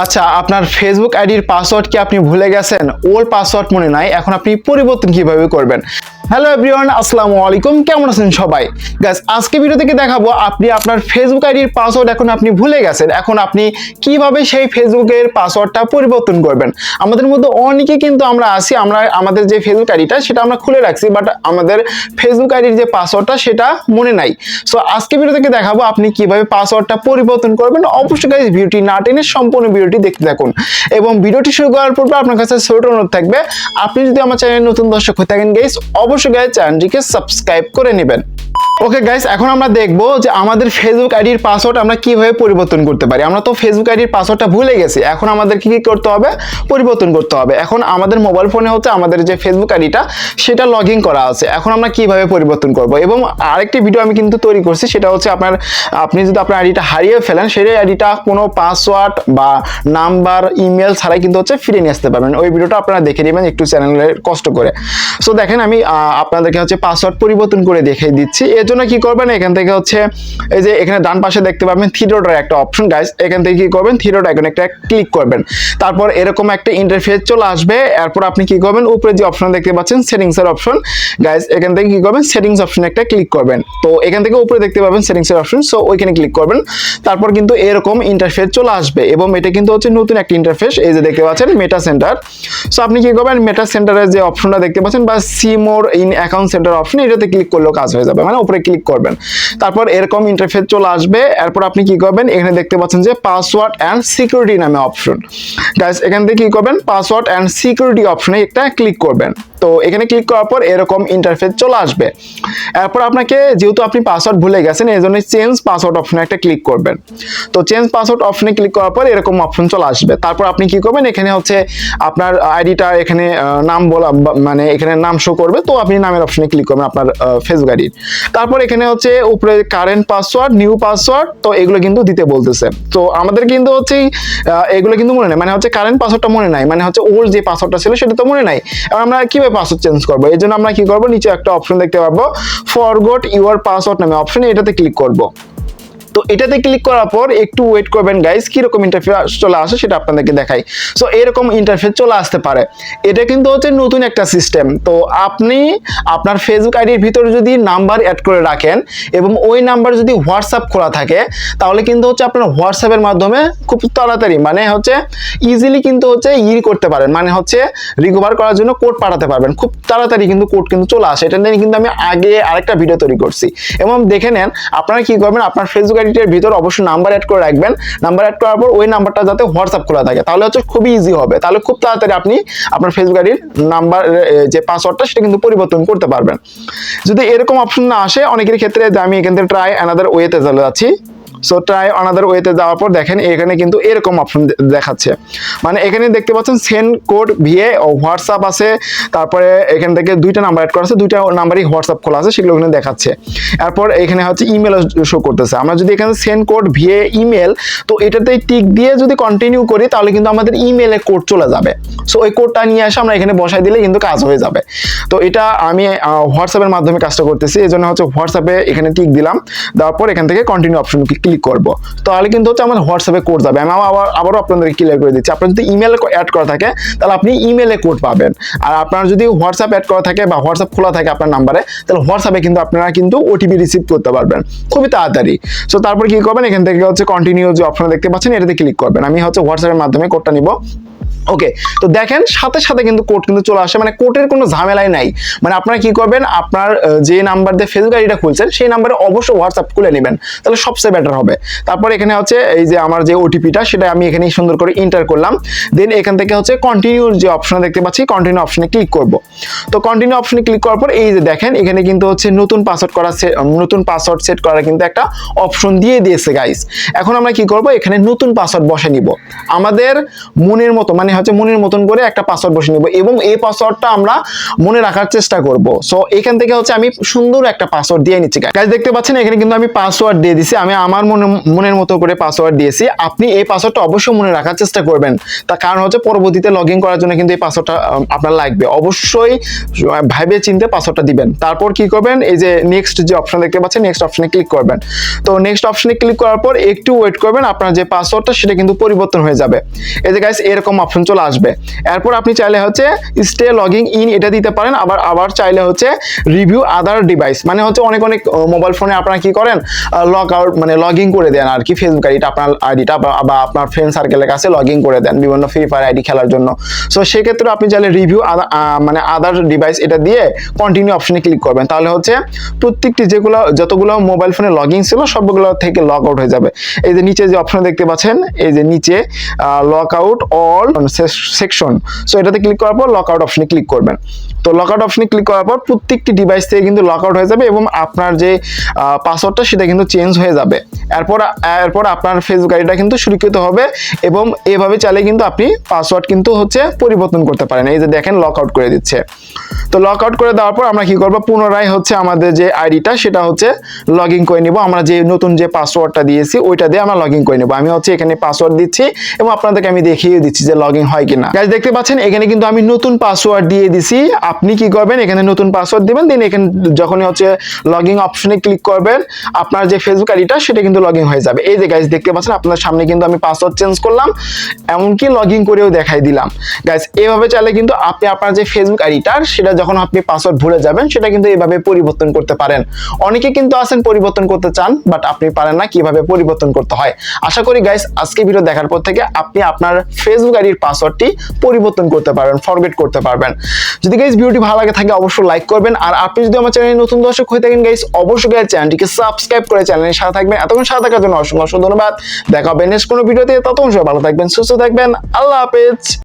আচ্ছা, আপনার ফেসবুক আইডির পাসওয়ার্ড কি আপনি ভুলে গেছেন? ওল্ড পাসওয়ার্ড মনে নাই, এখন আপনি পরিবর্তন কিভাবে করবেন? হ্যালো এভরিওয়ান, আসসালামু আলাইকুম। কেমন আছেন সবাই? গাইস, আজকে ভিডিও থেকে দেখাবো আপনি আপনার ফেসবুক আইডির পাসওয়ার্ড এখন আপনি ভুলে গেছেন, এখন আপনি কিভাবে সেই ফেসবুকের পাসওয়ার্ডটা পরিবর্তন করবেন। আমাদের মধ্যে অনেকে কিন্তু আমরা আছি, আমরা আমাদের যে ফেসবুক আইডিটা সেটা আমরা খুলে রাখছি, বাট আমাদের ফেসবুক আইডির যে পাসওয়ার্ডটা সেটা মনে নাই। সো আজকে ভিডিও থেকে দেখাবো আপনি কিভাবে পাসওয়ার্ডটা পরিবর্তন করবেন। অবশ্যই গাইস ভিডিওটি না টেনে সম্পূর্ণ ভিডিওটি দেখতে থাকুন, এবং ভিডিওটি শুরু করার পর আপনার কাছে ছোট অনুরোধ থাকবে, আপনি যদি আমার চ্যানেলে নতুন দর্শক হয়ে থাকেন গাইস, অবশ্যই গাইস চ্যানেলটিকে সাবস্ক্রাইব করে নেবেন। ওকে গাইস, এখন আমরা দেখবো যে আমাদের ফেসবুক আইডির পাসওয়ার্ড আমরা কিভাবে পরিবর্তন করতে পারি। আমরা তো ফেসবুক আইডির পাসওয়ার্ডটা ভুলে গেছি, এখন আমাদের কি করতে হবে? পরিবর্তন করতে হবে। এখন আমাদের মোবাইল ফোনে হচ্ছে আমাদের যে ফেসবুক আইডিটা সেটা লগ ইন করা আছে, এখন আমরা কিভাবে পরিবর্তন করব। এবং আরেকটি ভিডিও আমি কিন্তু তৈরি করছি, সেটা হচ্ছে আপনি যদি আপনার আইডিটা হারিয়ে ফেলেন, সেই আইডিটা কোনো পাসওয়ার্ড বা নাম্বার ইমেল ছাড়াই কিন্তু হচ্ছে ফিরে নিয়ে আসতে পারবেন। ওই ভিডিওটা আপনারা দেখে নেবেন একটু চ্যানেলে কষ্ট করে। সো দেখেন, আমি আপনাদেরকে হচ্ছে পাসওয়ার্ড পরিবর্তন করে দেখিয়ে দিচ্ছি। এর জন্য কি করবেন, এখান থেকে হচ্ছে এই যে এখানে ডান পাশে দেখতে পাবেন থ্রি ডটের একটা অপশন গাইস, এখান থেকে কি করবেন, থ্রি ডট আইকনে একটা ক্লিক করবেন। তারপর এরকম একটা ইন্টারফেস চলে আসবে। এরপর আপনি কি করবেন, উপরে যে অপশন দেখতে পাচ্ছেন সেটিংস এর অপশন গাইস, এখান থেকে কি করবেন, সেটিংস অপশনে একটা ক্লিক করবেন। তো এখান থেকে উপরে দেখতে পাবেন সেটিংস এর অপশন, সো ওইখানে ক্লিক করবেন। তারপর কিন্তু এরকম ইন্টারফেস চলে আসবে, এবং এটা কিন্তু হচ্ছে নতুন একটা ইন্টারফেস। এই যে দেখতে পাচ্ছেন মেটা সেন্টার। সো আপনি কি করবেন, মেটা সেন্টারের যে অপশনটা দেখতে পাচ্ছেন বা see more in account centre option, এটাতে ক্লিক করলেও কাজ হয়ে যাবে, মানে উপরে ক্লিক করবেন। তারপর এরকম ইন্টারফেস চলে আসবে। এরপর আপনি কি করবেন, এখানে দেখতে পাচ্ছেন যে পাসওয়ার্ড এন্ড সিকিউরিটি নামে অপশন গাইস, এখান থেকে কি করবেন, পাসওয়ার্ড এন্ড সিকিউরিটি অপশনে একটা ক্লিক করবেন। তো এখানে ক্লিক করার পর এরকম ইন্টারফেস চলে আসবে। এরপর আপনাকে, যেহেতু আপনি পাসওয়ার্ড ভুলে গেছেন, এই জন্য চেঞ্জ পাসওয়ার্ড অপশনে একটা ক্লিক করবেন। তো চেঞ্জ পাসওয়ার্ড অপশনে ক্লিক করার পর এরকম অপশন চলে আসবে। তারপর আপনি কি করবেন, এখানে হচ্ছে আপনার আইডিটা এখানে নাম বলা, মানে এখানে নাম শো করবে, তো আপনি নামের অপশনে ক্লিক করবেন আপনার ফেসবুক আইডির। তারপর এখানে হচ্ছে উপরে কারেন্ট পাসওয়ার্ড, নিউ পাসওয়ার্ড, তো এগুলো কিন্তু দিতে বলতেছে। তো আমাদের কিন্তু হচ্ছে এগুলো কিন্তু মনে নাই, মানে হচ্ছে কারেন্ট পাসওয়ার্ডটা মনে নাই, মানে হচ্ছে ওল্ড যে পাসওয়ার্ডটা ছিল সেটা তো মনে নাই। এবার আমরা কিভাবে পাসওয়ার্ড চেঞ্জ করবো, এই জন্য আমরা কি করবো, নিচে একটা অপশন দেখতে পাবো ফরগট ইউর পাসওয়ার্ড নামে অপশন, এটাতে ক্লিক করবো। তো এটাতে ক্লিক করার পর একটু ওয়েট করবেন গাইস, কিরকম ইন্টারফেস চলে আসে সেটা আপনাদেরকে দেখাই। সো এরকম ইন্টারফেস চলে আসতে পারে। এটা কিন্তু হচ্ছে নতুন একটা সিস্টেম। তো আপনি আপনার ফেসবুক আইডির ভিতরে যদি নাম্বার অ্যাড করে রাখেন এবং ওই নাম্বার যদি হোয়াটসঅ্যাপ খোলা থাকে, তাহলে কিন্তু হচ্ছে আপনার হোয়াটসঅ্যাপের মাধ্যমে খুব তাড়াতাড়ি, মানে হচ্ছে ইজিলি কিন্তু হচ্ছে করতে পারেন, মানে হচ্ছে রিকভার করার জন্য কোড পাঠাতে পারবেন খুব তাড়াতাড়ি, কিন্তু কোড কিন্তু চলে আসে। এটা নিয়ে কিন্তু আমি আগে আরেকটা ভিডিও তৈরি করছি, এবং দেখে নেন। আপনারা কি করবেন, আপনার ফেসবুক আইডির ভিতর অবশ্যই নাম্বার অ্যাড করে রাখবেন। নাম্বার অ্যাড করার পর ওই নাম্বারটা যাতে হোয়াটসঅ্যাপ খোলা থাকে, তাহলে হচ্ছে খুবই ইজি হবে। তাহলে খুব তাড়াতাড়ি আপনি আপনার ফেসবুক আইডির নাম্বার যে পাসওয়ার্ডটা সেটা কিন্তু পরিবর্তন করতে পারবেন। যদি এরকম অপশন না আসে অনেকের ক্ষেত্রে, যে আমি এখান থেকে ট্রাই অ্যানাদার ওয়েতে চলে যাচ্ছি। সো ট্রাই অনাদার ওয়েতে যাওয়ার পর দেখেন এখানে কিন্তু এরকম অপশন দেখাচ্ছে, মানে এখানে দেখতে পাচ্ছেন সেন্ড কোড ভিএ হোয়াটসঅ্যাপ আছে। তারপরে এখান থেকে দুইটা নাম্বার অ্যাড করা আছে, দুইটা নাম্বারই হোয়াটসঅ্যাপ খোলা আছে, সেগুলো এখানে দেখাচ্ছে। এরপর এখানে হচ্ছে ইমেল শো করতেছে। আমরা যদি এখানে সেন্ড কোড ভিএ ইমেল, তো এটাতে টিক দিয়ে যদি কন্টিনিউ করি, তাহলে কিন্তু আমাদের ইমেলে কোড চলে যাবে। সো ওই কোডটা নিয়ে এসে আমরা এখানে বসাই দিলে কিন্তু কাজ হয়ে যাবে। তো এটা আমি হোয়াটসঅ্যাপের মাধ্যমে কাজটা করতেছি, এই জন্য হচ্ছে হোয়াটসঅ্যাপে এখানে টিক দিলাম, দেওয়ার পর এখান থেকে কন্টিনিউ অপশন ক্লিক করব। তাহলে কিন্তু হচ্ছে আমার হোয়াটসঅ্যাপে কোড যাবে। আমি আবারও আপনাদেরকে ক্লিয়ার করে দিচ্ছি, আপনার যদি ইমেল অ্যাড করা থাকে তাহলে আপনি ইমেলে কোড পাবেন, আর আপনার যদি হোয়াটসঅ্যাপ অ্যাড করা থাকে বা হোয়াটসঅ্যাপ খোলা থাকে আপনার নাম্বারে, তাহলে হোয়াটসঅ্যাপে কিন্তু আপনারা কিন্তু ওটিপি রিসিভ করতে পারবেন খুবই তাড়াতাড়ি। সো তারপর কি করবেন, এখান থেকে হচ্ছে কন্টিনিউ যে অপশন দেখতে পাচ্ছেন এটাতে ক্লিক করবেন। আমি হচ্ছে হোয়াটসঅ্যাপের মাধ্যমে কোডটা নিব। ওকে, তো দেখেন সাথে সাথে কিন্তু কোড কিন্তু চলে আসে, মানে কোডের কোনো ঝামেলাই নাই। মানে আপনারা কি করবেন, আপনার যে নাম্বার দিয়ে ফেসবুক আইডিটা খুলছেন সেই নাম্বারে অবশ্যই হোয়াটসঅ্যাপ খুলে নেবেন, তাহলে সবচেয়ে বেটার হবে। তারপর এখানে হচ্ছে এই যে আমার যে ওটিপিটা সেটা আমি এখানে সুন্দর করে এন্টার করলাম। দেন এখান থেকে হচ্ছে কন্টিনিউ যে অপশন দেখতে পাচ্ছি, কন্টিনিউ অপশনে ক্লিক করব। তো কন্টিনিউ অপশনে ক্লিক করার পর এই যে দেখেন এখানে কিন্তু হচ্ছে নতুন পাসওয়ার্ড সেট করার কিন্তু একটা অপশন দিয়ে দিয়েছে গাইস। এখন আমরা কি করব, এখানে নতুন পাসওয়ার্ড বসে নিব আমাদের মনের মতো, মানে হচ্ছে মনের মতন করে একটা পাসওয়ার্ড বসিয়ে নিব এবং এই পাসওয়ার্ডটা আমরা মনে রাখার চেষ্টা করব। সো এখান থেকে হচ্ছে আমি সুন্দর একটা পাসওয়ার্ড দিয়ে নিচ্ছি গাইস। দেখতে পাচ্ছেন এখানে কিন্তু আমি পাসওয়ার্ড দিয়ে দিছি, আমি আমার মনের মতো করে পাসওয়ার্ড দিয়েছি। আপনি এই পাসওয়ার্ডটা অবশ্যই মনে রাখার চেষ্টা করবেন, তার কারণ হচ্ছে পরবর্তীতে লগ ইন করার জন্য কিন্তু এই পাসওয়ার্ডটা আপনার লাগবে। অবশ্যই ভাবে চিন্তে পাসওয়ার্ডটা দিবেন। তারপর কি করবেন, এই যে নেক্সট যে অপশন দেখতে পাচ্ছেন, নেক্সট অপশনে ক্লিক করবেন। তো নেক্সট অপশনে ক্লিক করার পর একটু ওয়েট করবেন, আপনার যে পাসওয়ার্ডটা সেটা কিন্তু পরিবর্তন হয়ে যাবে। এই যে গাইস এরকম অপশন চলে আসবে। এরপর আপনি চাইলে হচ্ছে স্টে লগিং ইন এটা দিতে পারেন, আবার চাইলে হচ্ছে রিভিউ আদার ডিভাইস, মানে হচ্ছে অনেক মোবাইল ফোনে আপনারা কি করেন, লগ আউট মানে লগ ইন করে দেন আর কি, ফেসবুক আইডিটা আপনার আইডিটা বা আপনার ফ্রেন্ড সার্কেলের কাছে লগ ইন করে দেন বিভিন্ন ফ্রি ফায়ার আইডি খেলার জন্য। সো সেক্ষেত্রে আপনি চাইলে রিভিউ মানে আদার ডিভাইস এটা দিয়ে কন্টিনিউ অপশনে ক্লিক করবেন, তাহলে হচ্ছে প্রত্যেকটি যতগুলো মোবাইল ফোনে লগ ইন ছিল সবগুলো থেকে লগ আউট হয়ে যাবে। এই যে নিচে যে অপশন দেখতে পাচ্ছেন, এই যে নিচে lock out all section, so এটাতে ক্লিক করার পর লক আউট অপশনে ক্লিক করবেন। তো লক আউট অপশনে ক্লিক করার পর প্রত্যেকটি ডিভাইস থেকে কিন্তু লক আউট হয়ে যাবে এবং আপনার যে পাসওয়ার্ডটা সেটা কিন্তু চেঞ্জ হয়ে যাবে। এরপর আপনার ফেসবুক আইডিটা কিন্তু সুরক্ষিত হবে এবং এভাবে চাইলে কিন্তু আপনি পাসওয়ার্ড কিন্তু হচ্ছে পরিবর্তন করতে পারেন। এই যে দেখেন লক আউট করে দিচ্ছে। তো লক আউট করে দেওয়ার পর আমরা কি করব, পুনরায় হচ্ছে আমাদের যে আইডিটা সেটা হচ্ছে লগ ইন করে নিব। আমরা যে নতুন যে পাসওয়ার্ডটা দিয়েছি ওইটা দিয়ে আমরা লগ ইন করে নেব। আমি হচ্ছে এখানে পাসওয়ার্ড দিচ্ছি এবং আপনাদেরকে আমি দেখিয়ে দিচ্ছি যে লগ ইন হয় কিনা। গাইস দেখতে পাচ্ছেন এখানে কিন্তু আমি নতুন পাসওয়ার্ড দিয়ে দিছি। আপনি কি করবেন, এখানে নতুন পাসওয়ার্ড দিবেন, দেন এখানে যখনই হচ্ছে লগ ইন অপশনে ক্লিক করবেন আপনার যে ফেসবুক আইডিটা সেটা কিন্তু লগ ইন হয়ে যাবে। এই যে গাইস দেখতে পাচ্ছেন আপনার সামনে কিন্তু আমি পাসওয়ার্ড চেঞ্জ করলাম, এমনকি লগ ইন করেও দেখাই দিলাম। গাইস এইভাবে চাইলে কিন্তু আপনি আপনার যে ফেসবুক আইডিটার সেটা যখন আপনি পাসওয়ার্ড ভুলে যাবেন সেটা কিন্তু এইভাবে পরিবর্তন করতে পারেন। অনেকে কিন্তু আছেন পরিবর্তন করতে চান বাট আপনি পারেন না কিভাবে পরিবর্তন করতে হয়। আশা করি গাইস আজকে ভিডিও দেখার পর থেকে আপনি আপনার ফেসবুক আইডির পাসওয়ার্ডটি পরিবর্তন করতে পারবেন, ফরগেট করতে পারবেন। যদি গাইস ভিডিওটি ভালো লাগে থাকে অবশ্যই লাইক করবেন, আর আপনি যদি আমার চ্যানেলে নতুন দর্শক হয়ে থাকেন গাইস অবশ্যই গাইস চ্যানেলটিকে সাবস্ক্রাইব করে চ্যানেলের সাথে থাকবেন। এতক্ষণ সাথে থাকার জন্য অসংখ্য ধন্যবাদ। দেখা হবে নেক্সট কোনো ভিডিওতে, ততক্ষণ সবাই ভালো থাকবেন, সুস্থ থাকবেন। আল্লাহ হাফেজ।